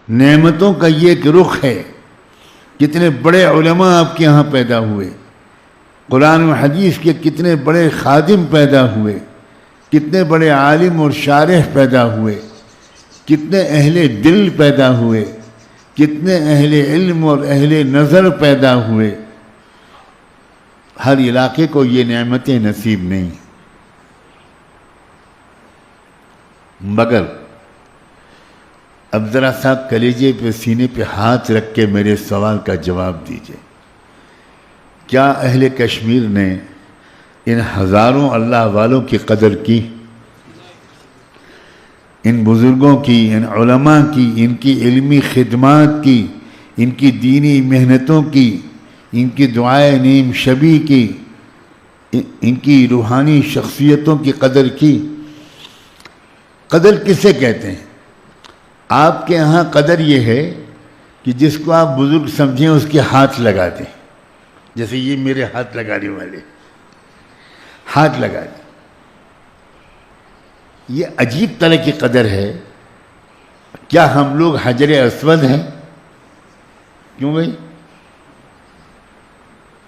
نعمتوں کا یہ ایک رخ ہے. کتنے بڑے علماء آپ کے یہاں پیدا ہوئے, قرآن و حدیث کے کتنے بڑے خادم پیدا ہوئے, کتنے بڑے عالم اور شارح پیدا ہوئے, کتنے اہل دل پیدا ہوئے, کتنے اہل علم اور اہل نظر پیدا ہوئے. ہر علاقے کو یہ نعمتیں نصیب نہیں. مگر اب ذرا سا کلیجے پہ سینے پہ ہاتھ رکھ کے میرے سوال کا جواب دیجئے. کیا اہل کشمیر نے ان ہزاروں اللہ والوں کی قدر کی؟ ان بزرگوں کی, ان علماء کی, ان کی علمی خدمات کی, ان کی دینی محنتوں کی, ان کی دعائے نیم شبی کی, ان کی روحانی شخصیتوں کی قدر کی؟ قدر کسے کہتے ہیں؟ آپ کے ہاں قدر یہ ہے کہ جس کو آپ بزرگ سمجھیں اس کے ہاتھ لگا دیں. جیسے یہ میرے ہاتھ لگانے والے ہاتھ لگا دیں. یہ عجیب طرح کی قدر ہے. کیا ہم لوگ حجر اسود ہیں؟ کیوں بھائی؟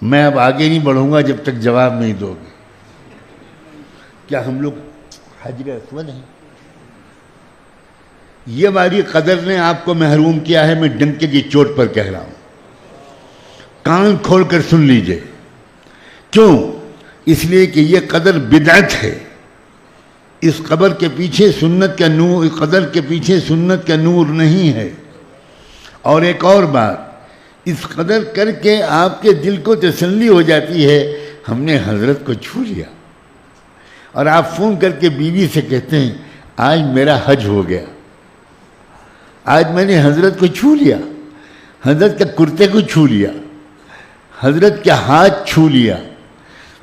میں اب آگے نہیں بڑھوں گا جب تک جواب نہیں دو گے. کیا ہم لوگ حجر اسود ہیں؟ یہ ہماری قدر نے آپ کو محروم کیا ہے. میں ڈنکے کی چوٹ پر کہہ رہا ہوں, کان کھول کر سن لیجئے. کیوں؟ اس لیے کہ یہ قدر بدعت ہے. اس قبر کے پیچھے سنت کا نور, قدر کے پیچھے سنت کا نور نہیں ہے. اور ایک اور بات, اس قدر کر کے آپ کے دل کو تسلی ہو جاتی ہے ہم نے حضرت کو چھو لیا, اور آپ فون کر کے بیوی سے کہتے ہیں آج میرا حج ہو گیا, آج میں نے حضرت کو چھو لیا, حضرت کے کرتے کو چھو لیا, حضرت کے ہاتھ چھو لیا.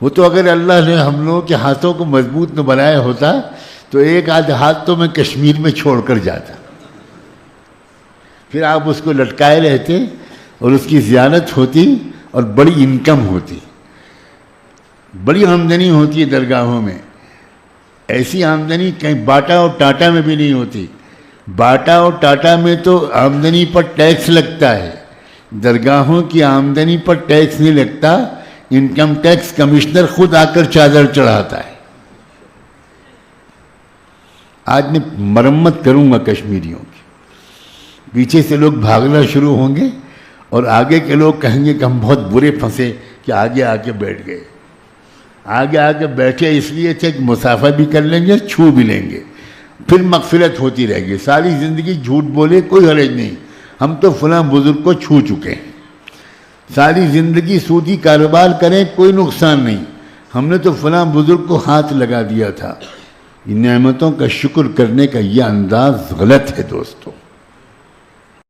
وہ تو اگر اللہ نے ہم لوگوں کے ہاتھوں کو مضبوط نہ بنایا ہوتا تو ایک آدھ ہاتھ تو میں کشمیر میں چھوڑ کر جاتا. پھر آپ اس کو لٹکائے رہتے اور اس کی زیارت ہوتی اور بڑی انکم ہوتی, بڑی آمدنی ہوتی ہے درگاہوں میں. ایسی آمدنی کہیں باٹا اور ٹاٹا میں بھی نہیں ہوتی. باٹا اور ٹاٹا میں تو آمدنی پر ٹیکس لگتا ہے, درگاہوں کی آمدنی پر ٹیکس نہیں لگتا. انکم ٹیکس کمشنر خود آ کر چادر چڑھاتا ہے. آج میں مرمت کروں گا کشمیریوں کی. پیچھے سے لوگ بھاگنا شروع ہوں گے اور آگے کے لوگ کہیں گے کہ ہم بہت برے پھنسے کہ آگے آ کے بیٹھ گئے. آگے آ کے بیٹھے اس لیے تھے کہ مسافہ بھی کر لیں گے, چھو بھی لیں گے, پھر مغفرت ہوتی رہے گی. ساری زندگی جھوٹ بولے کوئی حرج نہیں, ہم تو فلاں بزرگ کو چھو چکے ہیں. ساری زندگی سودی کاروبار کریں کوئی نقصان نہیں, ہم نے تو فلاں بزرگ کو ہاتھ لگا دیا تھا. نعمتوں کا شکر کرنے کا یہ انداز غلط ہے دوستوں.